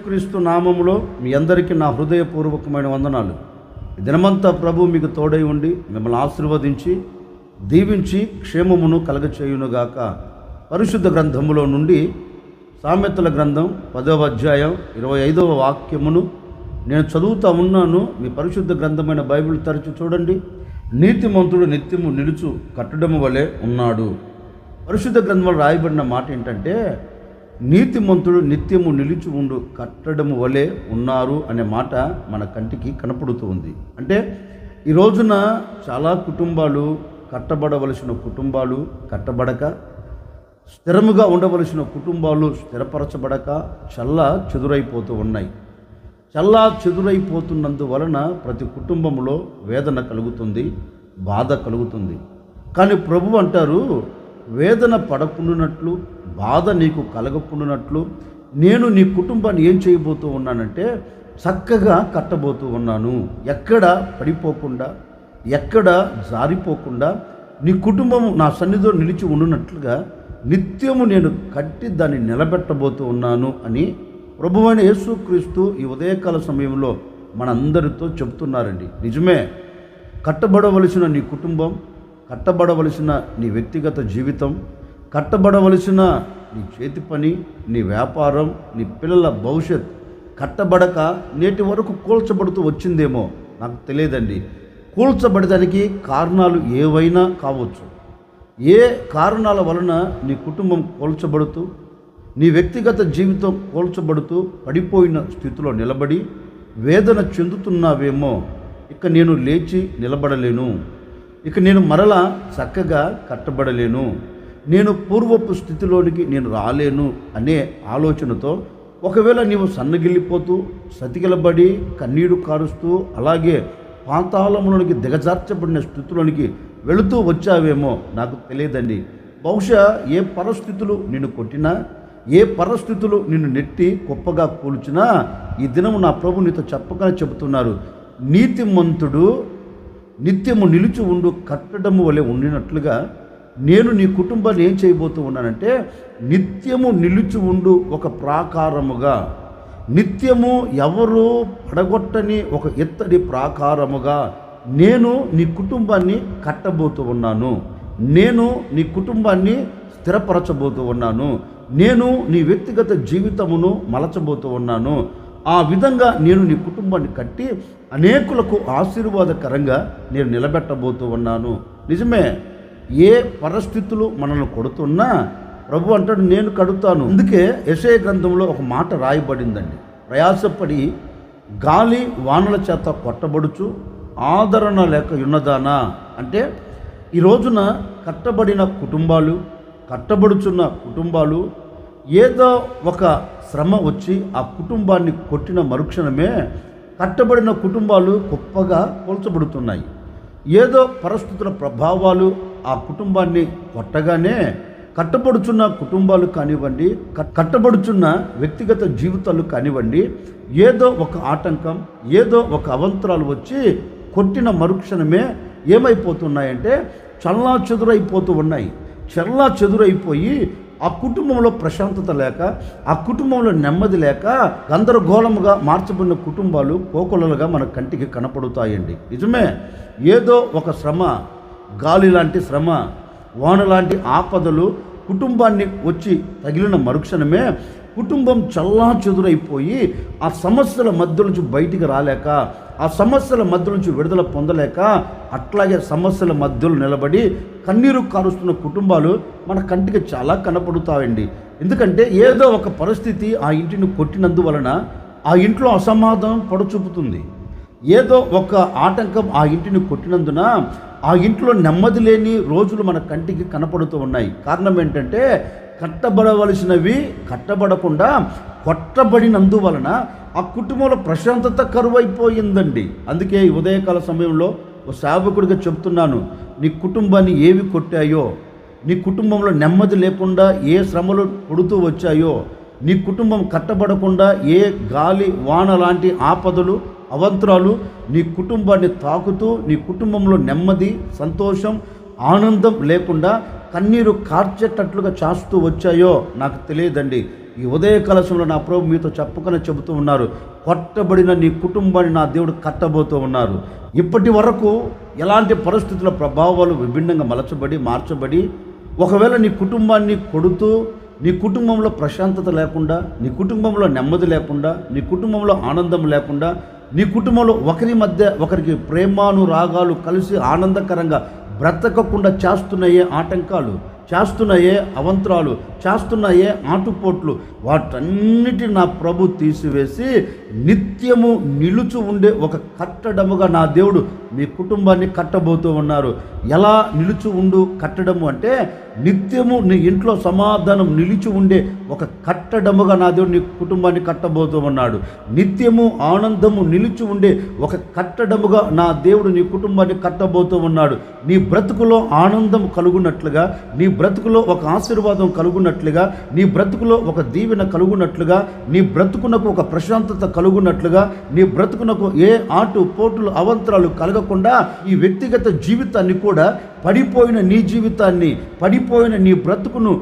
యేసుక్రీస్తు నామములో మీ అందరికీ నా హృదయపూర్వకమైన వందనాలు. ఈ దినమంతా ప్రభు మీకు తోడై ఉండి మిమ్మల్ని ఆశీర్వదించి దీవించి క్షేమమును కలగచేయునుగాక. పరిశుద్ధ గ్రంథములో నుండి సామెతల గ్రంథం 10వ అధ్యాయం 25వ వాక్యమును నేను చదువుతా ఉన్నాను. మీ పరిశుద్ధ గ్రంథమైన బైబిల్ తెరచి చూడండి. నీతిమంతుడు నిత్యము నిలుచు కట్టడము వలె ఉన్నాడు. పరిశుద్ధ గ్రంథంలో రాయబడిన మాట ఏంటంటే, నీతిమంతుడు నిత్యము నిలిచి ఉండు కట్టడము వలె ఉన్నారు అనే మాట మన కంటికి కనపడుతూ ఉంది. అంటే ఈ రోజున చాలా కుటుంబాలు కట్టబడవలసిన కుటుంబాలు కట్టబడక, స్థిరముగా ఉండవలసిన కుటుంబాలు స్థిరపరచబడక చల్లా చెదురైపోతూ ఉన్నాయి. చల్లా చెదురైపోతున్నందువలన ప్రతి కుటుంబంలో వేదన కలుగుతుంది, బాధ కలుగుతుంది. కానీ ప్రభు అంటారు, వేదన పడకుండానట్లు, బాధ నీకు కలగకుండానట్లు నేను నీ కుటుంబాన్ని ఏం చేయబోతూ ఉన్నానంటే చక్కగా కట్టబోతూ ఉన్నాను. ఎక్కడ పడిపోకుండా, ఎక్కడ జారిపోకుండా నీ కుటుంబం నా సన్నిధిలో నిలిచి ఉండునట్లుగా నిత్యము నేను కట్టి దాన్ని నిలబెట్టబోతూ ఉన్నాను అని ప్రభువైన యేసుక్రీస్తు ఈ ఉదయకాల సమయంలో మనందరితో చెప్తున్నారండి. నిజమే, కట్టబడవలసిన నీ కుటుంబం, కట్టబడవలసిన నీ వ్యక్తిగత జీవితం, కట్టబడవలసిన నీ చేతి పని, నీ వ్యాపారం, నీ పిల్లల భవిష్యత్ కట్టబడక నేటి వరకు కూల్చబడుతూ వచ్చిందేమో నాకు తెలియదండి. కూల్చబడడానికి కారణాలు ఏవైనా కావచ్చు. ఏ కారణాల వలన నీ కుటుంబం కూల్చబడుతూ, నీ వ్యక్తిగత జీవితం కూల్చబడుతూ పడిపోయిన స్థితిలో నిలబడి వేదన చెందుతున్నావేమో. ఇక నేను లేచి నిలబడలేను, ఇక నేను మరలా చక్కగా కట్టబడలేను, నేను పూర్వపు స్థితిలోనికి నేను రాలేను అనే ఆలోచనతో ఒకవేళ నీవు సన్నగిల్లిపోతూ, సతికిలబడి, కన్నీరు కారుస్తూ, అలాగే పాతాళంలోనికి దిగజార్చబడిన స్థితిలోనికి వెళుతూ వచ్చావేమో నాకు తెలియదండి. బహుశా ఏ పరిస్థితులు నిన్ను కొట్టినా, ఏ పరిస్థితులు నిన్ను నెట్టి కుప్పగా కూల్చినా ఈ దినము నా ప్రభు నీతో చెప్పకనే చెబుతున్నారు, నీతిమంతుడు నిత్యము నిలిచి ఉండు కట్టడము వలె ఉండినట్లుగా నేను నీ కుటుంబాన్ని ఏం చేయబోతూ ఉన్నానంటే నిత్యము నిలిచి ఉండు ఒక ప్రాకారముగా, నిత్యము ఎవరు పడగొట్టని ఒక ఎత్తడి ప్రాకారముగా నేను నీ కుటుంబాన్ని కట్టబోతూ ఉన్నాను. నేను నీ కుటుంబాన్ని స్థిరపరచబోతూ ఉన్నాను. నేను నీ వ్యక్తిగత జీవితమును మలచబోతూ ఉన్నాను. ఆ విధంగా నేను నీ కుటుంబాన్ని కట్టి అనేకులకు ఆశీర్వాదకరంగా నేను నిలబెట్టబోతూ ఉన్నాను. నిజమే, ఏ పరిస్థితులు మనల్ని కొడుతున్నా ప్రభు అంటాడు నేను కడుతాను. అందుకే యెషయా గ్రంథంలో ఒక మాట రాయబడిందండి, ప్రయాసపడి గాలి వానల చేత కొట్టబడుచు ఆదరణ లేక ఉన్నదానా. అంటే ఈ రోజున కట్టబడిన కుటుంబాలు, కట్టబడుచున్న కుటుంబాలు ఏదో ఒక శ్రమ వచ్చి ఆ కుటుంబాన్ని కొట్టిన మరుక్షణమే కట్టబడిన కుటుంబాలు గొప్పగా పోల్చబడుతున్నాయి. ఏదో పరిస్థితుల ప్రభావాలు ఆ కుటుంబాన్ని కొట్టగానే కట్టబడుచున్న కుటుంబాలు కానివ్వండి, కట్టబడుచున్న వ్యక్తిగత జీవితాలు కానివ్వండి, ఏదో ఒక ఆటంకం, ఏదో ఒక అవంతరాలు వచ్చి కొట్టిన మరుక్షణమే ఏమైపోతున్నాయంటే చల్లా చెదురైపోతూ ఉన్నాయి. చల్లా చెదురైపోయి ఆ కుటుంబంలో ప్రశాంతత లేక, ఆ కుటుంబంలో నెమ్మది లేక గందరగోళముగా మార్చబడిన కుటుంబాలు కోకొల్లలుగా మన కంటికి కనపడుతాయండి. నిజమే, ఏదో ఒక శ్రమ, గాలి లాంటి శ్రమ, వాన లాంటి ఆపదలు కుటుంబాన్ని వచ్చి తగిలిన మరుక్షణమే కుటుంబం చల్లా చెదురైపోయి ఆ సమస్యల మధ్య నుంచి బయటికి రాలేక, ఆ సమస్యల మధ్య నుంచి విడుదల పొందలేక అట్లాగే సమస్యల మధ్యలో నిలబడి కన్నీరు కారుస్తున్న కుటుంబాలు మన కంటికి చాలా కనపడుతాయండి. ఎందుకంటే ఏదో ఒక పరిస్థితి ఆ ఇంటిని కొట్టినందువలన ఆ ఇంట్లో అసమాధానం పొడచూపుతుంది. ఏదో ఒక ఆటంకం ఆ ఇంటిని కొట్టినందున ఆ ఇంట్లో నెమ్మది లేని రోజులు మన కంటికి కనపడుతూ ఉన్నాయి. కారణం ఏంటంటే కట్టబడవలసినవి కట్టబడకుండా కొట్టబడినందువలన ఆ కుటుంబంలో ప్రశాంతత కరువైపోయిందండి. అందుకే ఈ ఉదయకాల సమయంలో ఓ సేవకుడిగా చెప్తున్నాను, నీ కుటుంబాన్ని ఏవి కొట్టాయో, నీ కుటుంబంలో నెమ్మది లేకుండా ఏ శ్రమలు కొడుతూ వచ్చాయో, నీ కుటుంబం కట్టబడకుండా ఏ గాలి వాన లాంటి ఆపదలు అవంతరాలు నీ కుటుంబాన్ని తాకుతూ నీ కుటుంబంలో నెమ్మది, సంతోషం, ఆనందం లేకుండా కన్నీరు కార్చేటట్లుగా చేస్తూ వచ్చాయో నాకు తెలియదండి. ఈ ఉదయ కలశంలో నా ప్రభు మీతో చెప్పకనే చెబుతూ ఉన్నారు, కొట్టబడిన నీ కుటుంబాన్ని నా దేవుడు కట్టబోతూ ఉన్నారు. ఇప్పటి వరకు ఎలాంటి పరిస్థితుల ప్రభావాలు విభిన్నంగా మార్చబడి ఒకవేళ నీ కుటుంబాన్ని కొడుతూ, నీ కుటుంబంలో ప్రశాంతత లేకుండా, నీ కుటుంబంలో నెమ్మది లేకుండా, నీ కుటుంబంలో ఆనందం లేకుండా, నీ కుటుంబంలో ఒకరి మధ్య ఒకరికి ప్రేమానురాగాలు కలిసి ఆనందకరంగా బ్రతకకుండా చేస్తున్నాయే ఆటంకాలు, చేస్తున్నాయే అవంతరాలు, చేస్తున్నాయే ఆటుపోట్లు, వాటన్నిటిని నా ప్రభు తీసివేసి నిత్యము నిలుచు ఉండే ఒక కట్టడముగా నా దేవుడు మీ కుటుంబాన్ని కట్టబోతూ ఉన్నారు. ఎలా నిలుచు ఉండు కట్టడము అంటే, నిత్యము నీ ఇంట్లో సమాధానం నిలిచి ఉండే ఒక కట్టడముగా నా దేవుడు నీ కుటుంబాన్ని కట్టబోతూ ఉన్నాడు. నిత్యము ఆనందము నిలిచి ఉండే ఒక కట్టడముగా నా దేవుడు నీ కుటుంబాన్ని కట్టబోతూ ఉన్నాడు. నీ బ్రతుకులో ఆనందం కలుగునట్లుగా, నీ బ్రతుకులో ఒక ఆశీర్వాదం కలుగునట్లుగా, నీ బ్రతుకులో ఒక దీవెన కలుగునట్లుగా, నీ బ్రతుకునకు ఒక ప్రశాంతత కలుగునట్లుగా, నీ బ్రతుకునకు ఏ ఆటు పోటులు అవంతరాలు కలగకుండా ఈ వ్యక్తిగత జీవితాన్ని కూడా, పడిపోయిన నీ జీవితాన్ని, పడిపోయిన నీ బ్రతుకును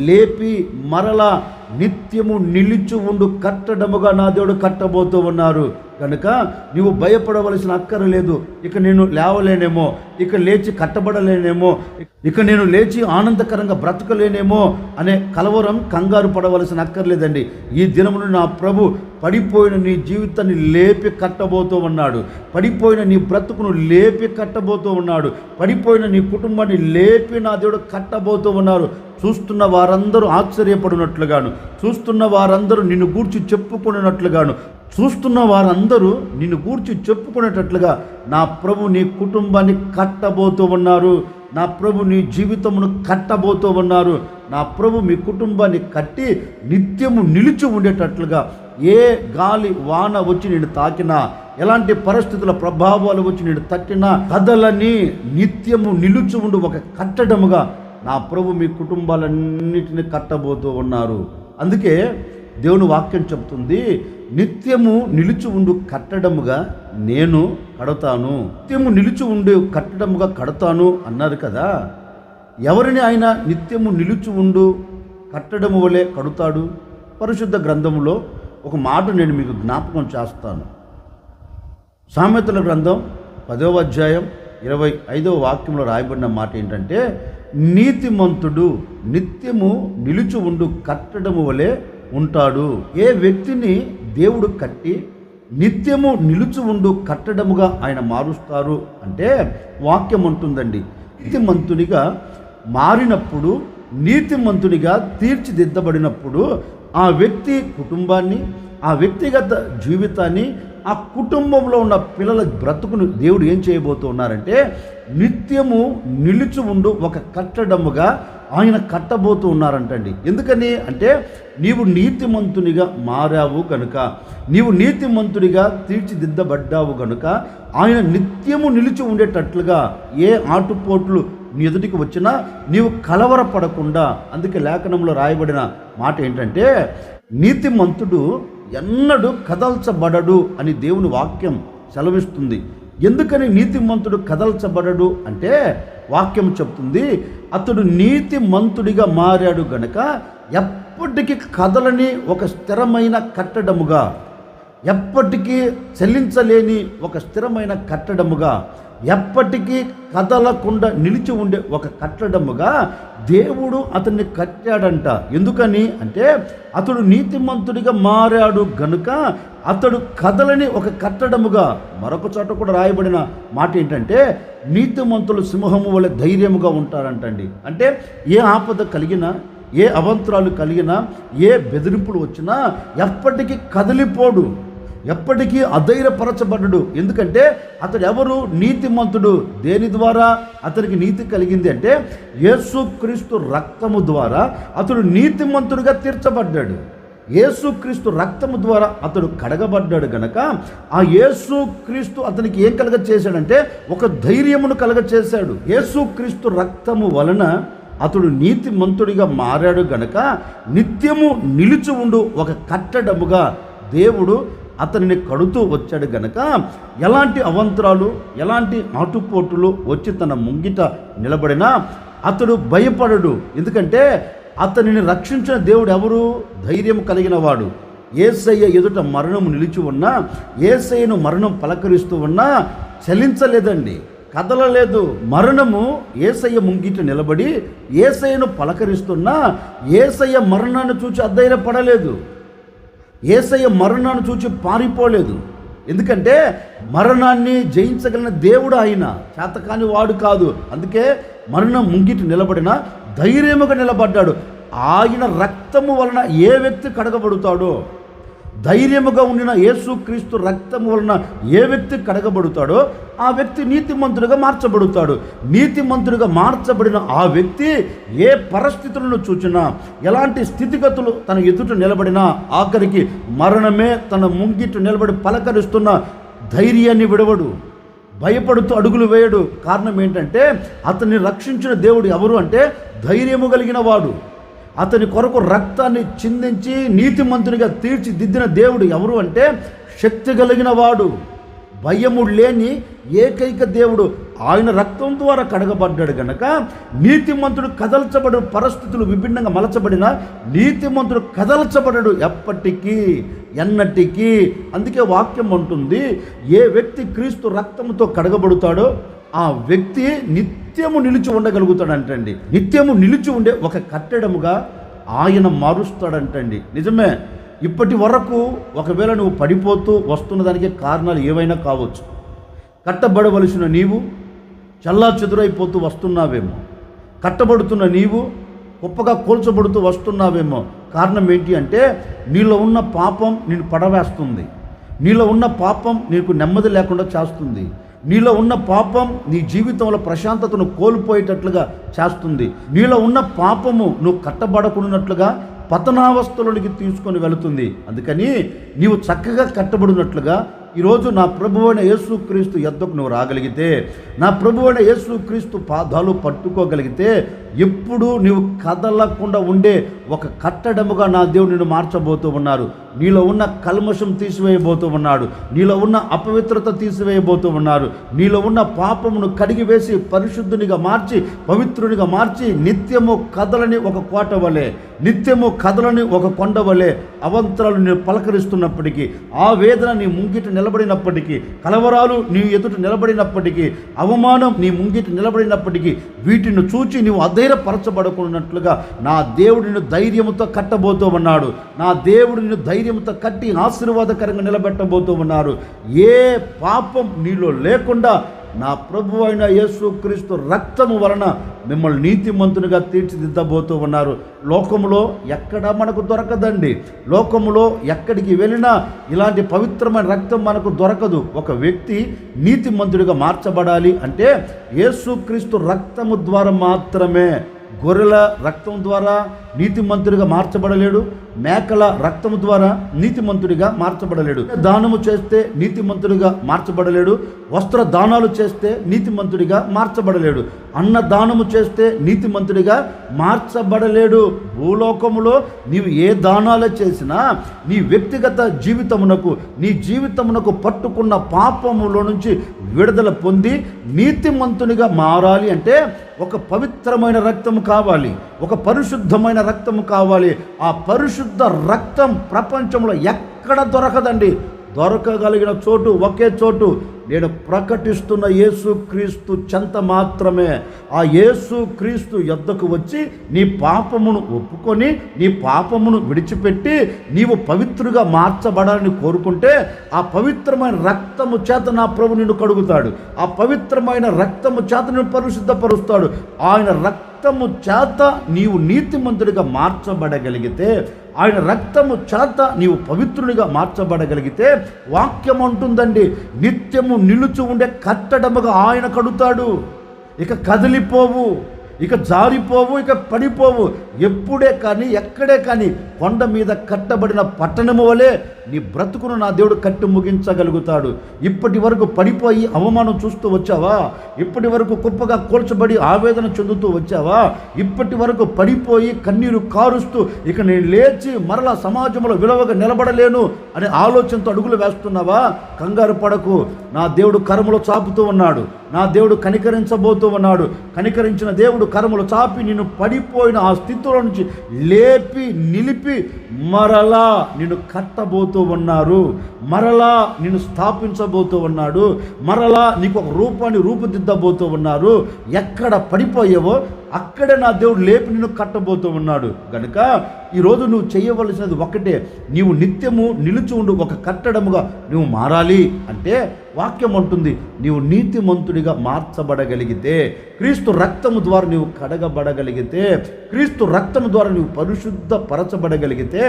లేపి మరలా నిత్యము నిలిచి ఉండు కట్టడముగా నా దేవుడు కట్టబోతూ ఉన్నారు. కనుక నీవు భయపడవలసిన అక్కర లేదు. ఇక నేను లేవలేనేమో, ఇక లేచి కట్టబడలేనేమో, ఇక నేను లేచి ఆనందకరంగా బ్రతకలేనేమో అనే కలవరం, కంగారు పడవలసిన అక్కర్లేదండి. ఈ దినమును నా ప్రభు పడిపోయిన నీ జీవితాన్ని లేపి కట్టబోతూ ఉన్నాడు. పడిపోయిన నీ బ్రతుకును లేపి కట్టబోతూ ఉన్నాడు. పడిపోయిన నీ కుటుంబాన్ని లేపి నా దేవుడు కట్టబోతూ ఉన్నారు. చూస్తున్న వారందరూ ఆశ్చర్యపడినట్లుగాను, చూస్తున్న వారందరూ నిన్ను గూర్చి చెప్పుకునేటట్లుగాను, చూస్తున్న వారందరూ నిన్ను గూర్చి చెప్పుకునేటట్లుగా నా ప్రభు నీ కుటుంబాన్ని కట్టబోతూ ఉన్నారు. నా ప్రభు నీ జీవితమును కట్టబోతూ ఉన్నారు. నా ప్రభు మీ కుటుంబాన్ని కట్టి నిత్యము నిలిచి ఉండేటట్లుగా, ఏ గాలి వాన వచ్చి నేను తాకినా, ఎలాంటి పరిస్థితుల ప్రభావాలు వచ్చి నేను తట్టినా కథలని నిత్యము నిలిచి ఉండు ఒక కట్టడముగా నా ప్రభు మీ కుటుంబాలన్నిటిని కట్టబోతూ ఉన్నారు. అందుకే దేవుని వాక్యం చెప్తుంది, నిత్యము నిలిచి ఉండు కట్టడముగా నేను కడతాను. నిత్యము నిలిచి ఉండే కట్టడముగా కడతాను అన్నారు కదా. ఎవరిని ఆయన నిత్యము నిలిచి ఉండు కట్టడము వలె కడుతాడు? పరిశుద్ధ గ్రంథములో ఒక మాట నేను మీకు జ్ఞాపకం చేస్తాను. సామెతల గ్రంథం 10వ అధ్యాయం 25వ వాక్యంలో రాయబడిన మాట ఏంటంటే, నీతిమంతుడు నిత్యము నిలిచి ఉండు కట్టడము వలె ఉంటాడు. ఏ వ్యక్తిని దేవుడు కట్టి నిత్యము నిలుచు ఉండు కట్టడముగా ఆయన మారుస్తారు అంటే, వాక్యం అంటుందండి, నీతిమంతునిగా మారినప్పుడు, నీతిమంతునిగా తీర్చిదిద్దబడినప్పుడు ఆ వ్యక్తి కుటుంబాన్ని, ఆ వ్యక్తిగత జీవితాన్ని, ఆ కుటుంబంలో ఉన్న పిల్లల బ్రతుకును దేవుడు ఏం చేయబోతూ ఉన్నారంటే, నిత్యము నిలిచి ఉండు ఒక కట్టడముగా ఆయన కట్టబోతూ ఉన్నారంటండి. ఎందుకని అంటే, నీవు నీతిమంతునిగా మారావు కనుక, నీవు నీతిమంతుడిగా తీర్చిదిద్దబడ్డావు కనుక ఆయన నిత్యము నిలిచి ఉండేటట్లుగా ఏ ఆటుపోట్లు నీ ఎదుటికి వచ్చినా నీవు కలవరపడకుండా. అందుకే లేఖనంలో రాయబడిన మాట ఏంటంటే, నీతిమంతుడు ఎన్నడూ కదల్చబడడు అని దేవుని వాక్యం సెలవిస్తుంది. ఎందుకని నీతిమంతుడు కదల్చబడడు అంటే, వాక్యం చెప్తుంది, అతడు నీతిమంతుడిగా మారాడు గనక ఎప్పటికీ కదలని ఒక స్థిరమైన కట్టడముగా, ఎప్పటికీ చెల్లించలేని ఒక స్థిరమైన కట్టడముగా, ఎప్పటికీ కదలకుండా నిలిచి ఉండే ఒక కట్టడముగా దేవుడు అతన్ని కట్టాడంట. ఎందుకని అంటే, అతడు నీతిమంతుడిగా మారాడు గనుక అతడు కదలని ఒక కట్టడముగా. మరొక చోట కూడా రాయబడిన మాట ఏంటంటే, నీతిమంతులు సింహము వలె ధైర్యముగా ఉంటారంటండి. అంటే ఏ ఆపద కలిగినా, ఏ అవంతరాలు కలిగినా, ఏ బెదిరింపులు వచ్చినా ఎప్పటికీ కదిలిపోడు, ఎప్పటికీ అధైర్యపరచబడ్డు. ఎందుకంటే అతడు ఎవరు? నీతిమంతుడు. దేని ద్వారా అతనికి నీతి కలిగింది అంటే, యేసుక్రీస్తు రక్తము ద్వారా అతడు నీతిమంతుడిగా తీర్చబడ్డాడు. యేసుక్రీస్తు రక్తము ద్వారా అతడు కడగబడ్డాడు గనక ఆ యేసుక్రీస్తు అతనికి ఏం కలగ చేశాడంటే, ఒక ధైర్యమును కలగ చేశాడు. యేసుక్రీస్తు రక్తము వలన అతడు నీతిమంతుడిగా మారాడు గనక నిత్యము నిలిచి ఉండు ఒక కట్టడముగా దేవుడు అతనిని కడుతూ వచ్చాడు గనక ఎలాంటి అవంతరాలు, ఎలాంటి ఆటుపోటులు వచ్చి తన ముంగిట నిలబడినా అతడు భయపడడు. ఎందుకంటే అతనిని రక్షించిన దేవుడు ఎవరు? ధైర్యం కలిగిన వాడు. యేసయ్య ఎదుట మరణము నిలిచి ఉన్నా, యేసయ్యను మరణం పలకరిస్తూ ఉన్నా చలించలేదండి, కదలలేదు. మరణము యేసయ్య ముంగిట నిలబడి యేసయ్యను పలకరిస్తున్నా యేసయ్య మరణాన్ని చూచి అధైర్యపడలేదు, యేసయ్య మరణాన్ని చూచి పారిపోలేదు. ఎందుకంటే మరణాన్ని జయించగలిగిన దేవుడు ఆయన, చేతకాని వాడు కాదు. అందుకే మరణం ముంగిట నిలబడిన ధైర్యముగా నిలబడ్డాడు. ఆయన రక్తము వలన ఏ వ్యక్తి కడగబడతాడో, ధైర్యముగా ఉండిన యేసుక్రీస్తు రక్తము వలన ఏ వ్యక్తి కడగబడతాడో ఆ వ్యక్తి నీతిమంతుడిగా మార్చబడతాడు. నీతిమంతుడిగా మార్చబడిన ఆ వ్యక్తి ఏ పరిస్థితులను చూచినా, ఎలాంటి స్థితిగతులు తన ఎదుట నిలబడినా, ఆఖరికి మరణమే తన ముంగిట నిలబడి పలకరిస్తున్న ధైర్యాన్ని విడవడు, భయపడుతూ అడుగులు వేయడు. కారణం ఏంటంటే అతన్ని రక్షించిన దేవుడు ఎవరు అంటే ధైర్యము కలిగిన వాడు. అతని కొరకు రక్తాన్ని చిందించి నీతిమంతునిగా తీర్చిదిద్దిన దేవుడు ఎవరు అంటే శక్తి కలిగిన వాడు, భయము లేని ఏకైక దేవుడు. ఆయన రక్తం ద్వారా కడగబడ్డాడు గనక నీతిమంతుడు కదల్చబడు. పరిస్థితులు విభిన్నంగా మలచబడిన నీతిమంతుడు కదల్చబడడు ఎప్పటికీ, ఎన్నటికీ. అందుకే వాక్యం ఉంటుంది, ఏ వ్యక్తి క్రీస్తు రక్తంతో కడగబడతాడో ఆ వ్యక్తి నిత్యము నిలిచి ఉండగలుగుతాడంటండి. నిత్యము నిలిచి ఉండే ఒక కట్టడముగా ఆయన మారుస్తాడంటండి. నిజమే, ఇప్పటి వరకు ఒకవేళ నువ్వు పడిపోతూ వస్తున్న దానికి కారణాలు ఏవైనా కావచ్చు. కట్టబడవలసిన నీవు చల్లా చెదురైపోతూ వస్తున్నావేమో, కట్టబడుతున్న నీవు గొప్పగా కూల్చబడుతూ వస్తున్నావేమో. కారణం ఏంటి అంటే నీలో ఉన్న పాపం నిన్ను పడవేస్తుంది, నీలో ఉన్న పాపం నీకు నెమ్మది లేకుండా చేస్తుంది, నీలో ఉన్న పాపం నీ జీవితంలో ప్రశాంతతను కోల్పోయేటట్లుగా చేస్తుంది, నీలో ఉన్న పాపము నువ్వు కట్టబడకున్నట్లుగా పతనావస్థలోనికి తీసుకొని వెళుతుంది. అందుకని నీవు చక్కగా కట్టబడినట్లుగా ఈరోజు నా ప్రభువైన యేసుక్రీస్తు యొద్దకు నువ్వు రాగలిగితే, నా ప్రభువైన యేసుక్రీస్తు పాదాలు పట్టుకోగలిగితే ఎప్పుడు నీవు కదలకుండా ఉండే ఒక కట్టడముగా నా దేవుడు నిన్ను మార్చబోతూ ఉన్నారు. నీలో ఉన్న కల్మషం తీసివేయబోతూ ఉన్నాడు, నీలో ఉన్న అపవిత్రత తీసివేయబోతూ ఉన్నారు, నీలో ఉన్న పాపమును కడిగివేసి పరిశుద్ధునిగా మార్చి పవిత్రునిగా మార్చి నిత్యము కదలని ఒక కోట వలె, నిత్యము కదలని ఒక కొండ వలె అవంతరాలు నేను పలకరిస్తున్నప్పటికీ, ఆ వేదన నీ ముంగిట నిలబడినప్పటికీ, కలవరాలు నీ ఎదుట నిలబడినప్పటికీ, అవమానం నీ ముంగిట నిలబడినప్పటికీ వీటిని చూచి నీవు అధైర్యపరచబడకున్నట్లుగా నా దేవుడు నిన్ను ధైర్యముతో కట్టబోతూ ఉన్నాడు. నా దేవుడు నిన్ను ధైర్యంతో కట్టి ఆశీర్వాదకరంగా నిలబెట్టబోతూ ఉన్నారు. ఏ పాపం నీలో లేకుండా నా ప్రభు అయిన యేసుక్రీస్తు రక్తము వలన మిమ్మల్ని నీతిమంతునిగా తీర్చిదిద్దబోతూ ఉన్నారు. లోకములో ఎక్కడ మనకు దొరకదండి, లోకములో ఎక్కడికి వెళ్ళినా ఇలాంటి పవిత్రమైన రక్తం మనకు దొరకదు. ఒక వ్యక్తి నీతిమంతుడిగా మార్చబడాలి అంటే యేసుక్రీస్తు రక్తము ద్వారా మాత్రమే. గొర్రెల రక్తం ద్వారా నీతిమంతుడిగా మార్చబడలేడు, మేకల రక్తము ద్వారా నీతిమంతుడిగా మార్చబడలేడు, దానము చేస్తే నీతిమంతుడిగా మార్చబడలేడు, వస్త్ర దానాలు చేస్తే నీతిమంతుడిగా మార్చబడలేడు, అన్న దానము చేస్తే నీతిమంతుడిగా మార్చబడలేడు. భూలోకములో నీవు ఏ దానాలు చేసినా నీ వ్యక్తిగత జీవితమునకు, నీ జీవితమునకు పట్టుకున్న పాపములో నుంచి విడుదల పొంది నీతిమంతునిగా మారాలి అంటే ఒక పవిత్రమైన రక్తము కావాలి, ఒక పరిశుద్ధమైన రక్తము కావాలి. ఆ పరిశుద్ధ రక్తం ప్రపంచంలో ఎక్కడ దొరకదండి. దొరకగలిగిన చోటు ఒకే చోటు, నేను ప్రకటిస్తున్న యేసుక్రీస్తు చెంత మాత్రమే. ఆ యేసుక్రీస్తు యొద్దకు వచ్చి నీ పాపమును ఒప్పుకొని నీ పాపమును విడిచిపెట్టి నీవు పవిత్రుగా మార్చబడాలని కోరుకుంటే ఆ పవిత్రమైన రక్తము చేత నా ప్రభు నిన్ను కడుగుతాడు, ఆ పవిత్రమైన రక్తము చేత నిన్ను పరిశుద్ధపరుస్తాడు. ఆయన రక్తము చేత నీవు నీతిమంతుడిగా మార్చబడగలిగితే, ఆయన రక్తము చేత నీవు పవిత్రునిగా మార్చబడగలిగితే వాక్యం అంటుందండి, నిత్యము నిలుచు ఉండే కట్టడముగా ఆయన కడుతాడు. ఇక కదిలిపోవు, ఇక జారిపోవు, ఇక పడిపోవు. ఎప్పుడే కానీ ఎక్కడే కానీ కొండ మీద కట్టబడిన పట్టణము వలె నీ బ్రతుకును నా దేవుడు కట్టి ముగించగలుగుతాడు. ఇప్పటి వరకు పడిపోయి అవమానం చూస్తూ వచ్చావా? ఇప్పటి వరకు కుప్పగా కూల్చబడి ఆవేదన చెందుతూ వచ్చావా? ఇప్పటి వరకు పడిపోయి కన్నీరు కారుస్తూ ఇక నేను లేచి మరలా సమాజంలో విలువగా నిలబడలేను అనే ఆలోచనతో అడుగులు వేస్తున్నావా? కంగారు పడకు, నా దేవుడు కరములో చాపుతూ ఉన్నాడు. నా దేవుడు కనికరించబోతూ ఉన్నాడు. కనికరించిన దేవుడు కరములు చాపి నిన్ను పడిపోయిన ఆ స్థితిలో నుంచి లేపి నిలిపి మరలా నిన్ను కట్టబోతూ ఉన్నారు. మరలా నిన్ను స్థాపించబోతూ ఉన్నాడు. మరలా నీకు ఒక రూపాన్ని రూపుదిద్దబోతూ ఉన్నారు. ఎక్కడ పడిపోయావో అక్కడే నా దేవుడు లేపి నిన్ను కట్టబోతూ ఉన్నాడు. కనుక ఈరోజు నువ్వు చేయవలసినది ఒకటే, నీవు నిత్యము నిలిచి ఉండు ఒక కట్టడముగా నువ్వు మారాలి. అంటే వాక్యం అంటుంది, నీవు నీతిమంతుడిగా మార్చబడగలిగితే, క్రీస్తు రక్తము ద్వారా నీవు కడగబడగలిగితే, క్రీస్తు రక్తము ద్వారా నీవు పరిశుద్ధపరచబడగలిగితే,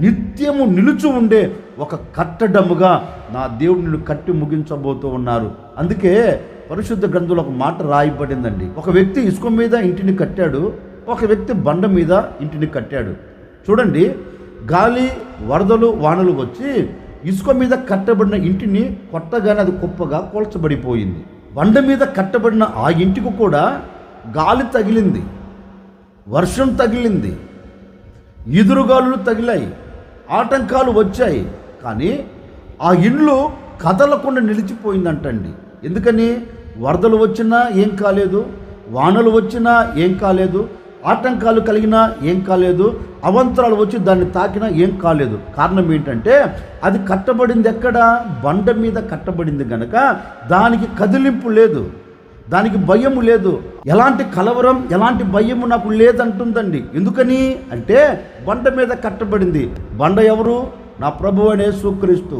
నిత్యము నిలుచు ఉండే ఒక కట్టడముగా నా దేవుడు నిన్ను కట్టి ముగించబోతూ ఉన్నారు. అందుకే పరిశుద్ధ గ్రంథంలో ఒక మాట రాయబడిందండి. ఒక వ్యక్తి ఇసుక మీద ఇంటిని కట్టాడు, ఒక వ్యక్తి బండ మీద ఇంటిని కట్టాడు. చూడండి, గాలి వరదలు వానలు వచ్చి ఇసుక మీద కట్టబడిన ఇంటిని కొట్టగానే అది కుప్పగా కూల్చబడిపోయింది. బండ మీద కట్టబడిన ఆ ఇంటికి కూడా గాలి తగిలింది, వర్షం తగిలింది, ఎదురుగాలులు తగిలాయి, ఆటంకాలు వచ్చాయి. కానీ ఆ ఇల్లు కదలకుండా నిలిచిపోయిందంటండి. ఎందుకని? వరదలు వచ్చినా ఏం కాలేదు, వానలు వచ్చినా ఏం కాలేదు, ఆటంకాలు కలిగినా ఏం కాలేదు, అవంతరాలు వచ్చి దాన్ని తాకినా ఏం కాలేదు. కారణం ఏంటంటే అది కట్టబడింది ఎక్కడ? బండ మీద కట్టబడింది గనక దానికి కదిలింపు లేదు, దానికి భయము లేదు, ఎలాంటి కలవరం ఎలాంటి భయము నాకు లేదంటుందండి. ఎందుకని అంటే బండ మీద కట్టబడింది. బండ ఎవరు? నా ప్రభువు అయిన యేసుక్రీస్తు.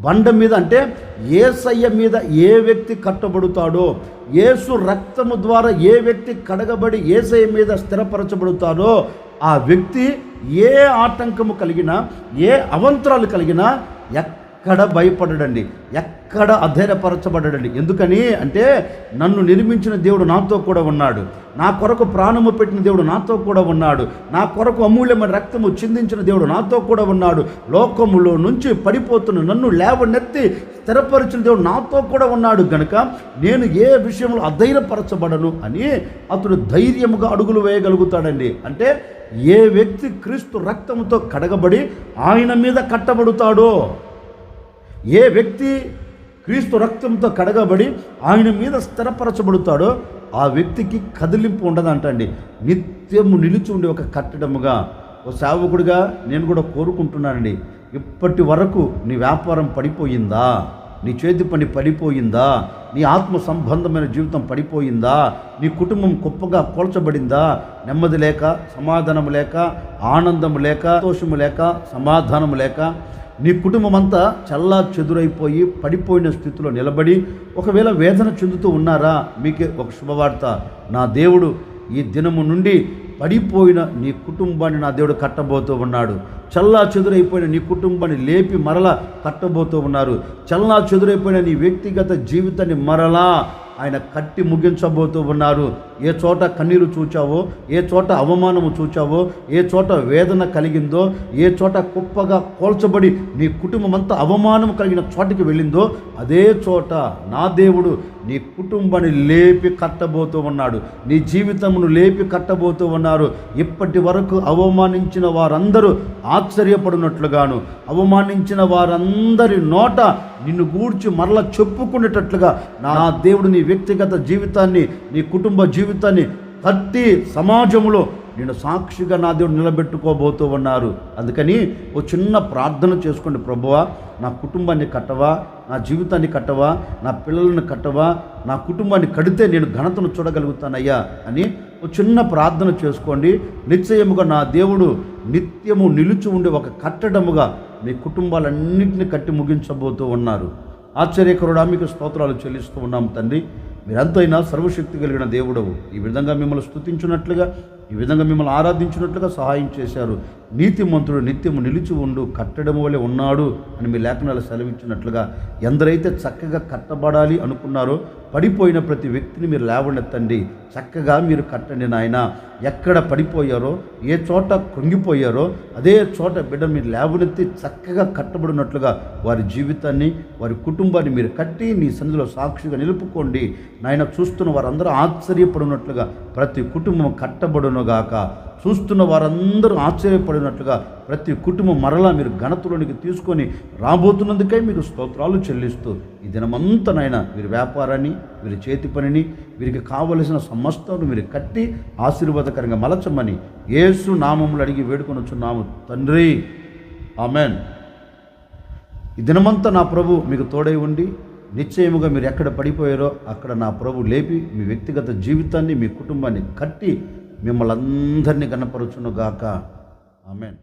బండ మీద అంటే యేసయ్య మీద ఏ వ్యక్తి కట్టబడుతాడో, యేసు రక్తము ద్వారా ఏ వ్యక్తి కడగబడి యేసయ్య మీద స్థిరపరచబడుతాడో ఆ వ్యక్తి ఏ ఆటంకము కలిగినా, ఏ అవంతరాలు కలిగినా ఎక్కడ భయపడడండి, ఎక్కడ అధైర్యపరచబడడండి. ఎందుకని అంటే నన్ను నిర్మించిన దేవుడు నాతో కూడా ఉన్నాడు, నా కొరకు ప్రాణము పెట్టిన దేవుడు నాతో కూడా ఉన్నాడు, నా కొరకు అమూల్యమైన రక్తము చిందించిన దేవుడు నాతో కూడా ఉన్నాడు, లోకములో నుంచి పడిపోతున్న నన్ను లేవనెత్తి స్థిరపరిచిన దేవుడు నాతో కూడా ఉన్నాడు. గనుక నేను ఏ విషయంలో అధైర్యపరచబడను అని అతడు ధైర్యముగా అడుగులు వేయగలుగుతాడండి. అంటే ఏ వ్యక్తి క్రీస్తు రక్తముతో కడగబడి ఆయన మీద కట్టబడుతాడో, ఏ వ్యక్తి క్రీస్తు రక్తంతో కడగబడి ఆయన మీద స్థిరపరచబడుతాడో ఆ వ్యక్తికి కదిలింపు ఉండదంటండి. నిత్యము నిలిచి ఉండే ఒక కట్టడముగా ఓ సేవకుడిగా నేను కూడా కోరుకుంటున్నానండి. ఇప్పటి వరకు నీ వ్యాపారం పడిపోయిందా? నీ చేతి పని పడిపోయిందా? నీ ఆత్మ సంబంధమైన జీవితం పడిపోయిందా? నీ కుటుంబం కుప్పగా కూల్చబడిందా? నెమ్మది లేక, సమాధానం లేక, ఆనందం లేక, సంతోషము లేక, సమాధానం లేక నీ కుటుంబం అంతా చల్లా చెదురైపోయి పడిపోయిన స్థితిలో నిలబడి ఒకవేళ వేదన చెందుతూ ఉన్నారా? మీకే ఒక శుభవార్త. నా దేవుడు ఈ దినము నుండి పడిపోయిన నీ కుటుంబాన్ని నా దేవుడు కట్టబోతూ ఉన్నాడు. చల్లా చెదురైపోయిన నీ కుటుంబాన్ని లేపి మరలా కట్టబోతూ ఉన్నారు. చల్లా చెదురైపోయిన నీ వ్యక్తిగత జీవితాన్ని మరలా ఆయన కట్టి ముగించబోతూ ఉన్నారు. ఏ చోట కన్నీరు చూచావో, ఏ చోట అవమానము చూచావో, ఏ చోట వేదన కలిగిందో, ఏ చోట కుప్పగా కోల్చబడి నీ కుటుంబం అంతా అవమానం కలిగిన చోటికి వెళ్ళిందో అదే చోట నా దేవుడు నీ కుటుంబాన్ని లేపి కట్టబోతూ ఉన్నాడు. నీ జీవితమును లేపి కట్టబోతూ ఉన్నారు. ఇప్పటి వరకు అవమానించిన వారందరూ ఆశ్చర్యపడినట్లుగాను, అవమానించిన వారందరి నోట నిన్ను గూర్చి మరలా చెప్పుకునేటట్లుగా నా దేవుడు నీ వ్యక్తిగత జీవితాన్ని, నీ కుటుంబ జీవితాన్ని కట్టి సమాజంలో నేను సాక్షిగా నా దేవుడు నిలబెట్టుకోబోతూ ఉన్నారు. అందుకని ఓ చిన్న ప్రార్థన చేసుకోండి. ప్రభువా, నా కుటుంబాన్ని కట్టవా, నా జీవితాన్ని కట్టవా, నా పిల్లలను కట్టవా, నా కుటుంబాన్ని కడితే నేను ఘనతను చూడగలుగుతానయ్యా అని ఓ చిన్న ప్రార్థన చేసుకోండి. నిశ్చయముగా నా దేవుడు నిత్యము నిలిచి ఉండే ఒక కట్టడముగా మీ కుటుంబాలన్నింటినీ కట్టి ముగించబోతూ ఉన్నారు. ఆశ్చర్యకరుడా, మీకు స్తోత్రాలు చెల్లిస్తూ ఉన్నాం తండ్రి. మీరంతైనా సర్వశక్తి కలిగిన దేవుడవు. ఈ విధంగా మిమ్మల్ని స్తుతించినట్లుగా, ఈ విధంగా మిమ్మల్ని ఆరాధించినట్లుగా సహాయం చేశారు. నీతిమంతుడు నిత్యము నిలిచి ఉండు కట్టడం వలె ఉన్నాడు అని మీ లేఖనాలు సెలవించినట్లుగా ఎందరైతే చక్కగా కట్టబడాలి అనుకున్నారో పడిపోయిన ప్రతి వ్యక్తిని మీరు లేవనెత్తండి. చక్కగా మీరు కట్టండి నాయన. ఎక్కడ పడిపోయారో, ఏ చోట కృంగిపోయారో అదే చోట బిడ్డ మీరు లేవనెత్తి చక్కగా కట్టబడినట్లుగా వారి జీవితాన్ని, వారి కుటుంబాన్ని మీరు కట్టి నీ సన్నిధిలో సాక్షిగా నిలుపుకోండి. నాయన చూస్తున్న వారందరూ ఆశ్చర్యపడినట్లుగా ప్రతి కుటుంబం కట్టబడునుగాక. చూస్తున్న వారందరూ ఆశ్చర్యపడినట్లుగా ప్రతి కుటుంబం మరలా మీరు ఘనతలోనికి తీసుకొని రాబోతున్నందుకై మీకు స్తోత్రాలు చెల్లిస్తూ ఈ దినమంతా నాయన వీరి వ్యాపారాన్ని, వీరి చేతి పనిని, వీరికి కావలసిన సమస్తాన్ని మీరు కట్టి ఆశీర్వాదకరంగా మలచమని యేసు నామములు అడిగి వేడుకొనుచున్నాము తండ్రి, ఆమెన్. ఈ దినమంతా నా ప్రభు మీకు తోడై ఉండి నిశ్చయముగా మీరు ఎక్కడ పడిపోయారో అక్కడ నా ప్రభు లేపి మీ వ్యక్తిగత జీవితాన్ని, మీ కుటుంబాన్ని కట్టి మిమ్మల్ని అందరినీ గణపరచునుగాక. ఆమెన్.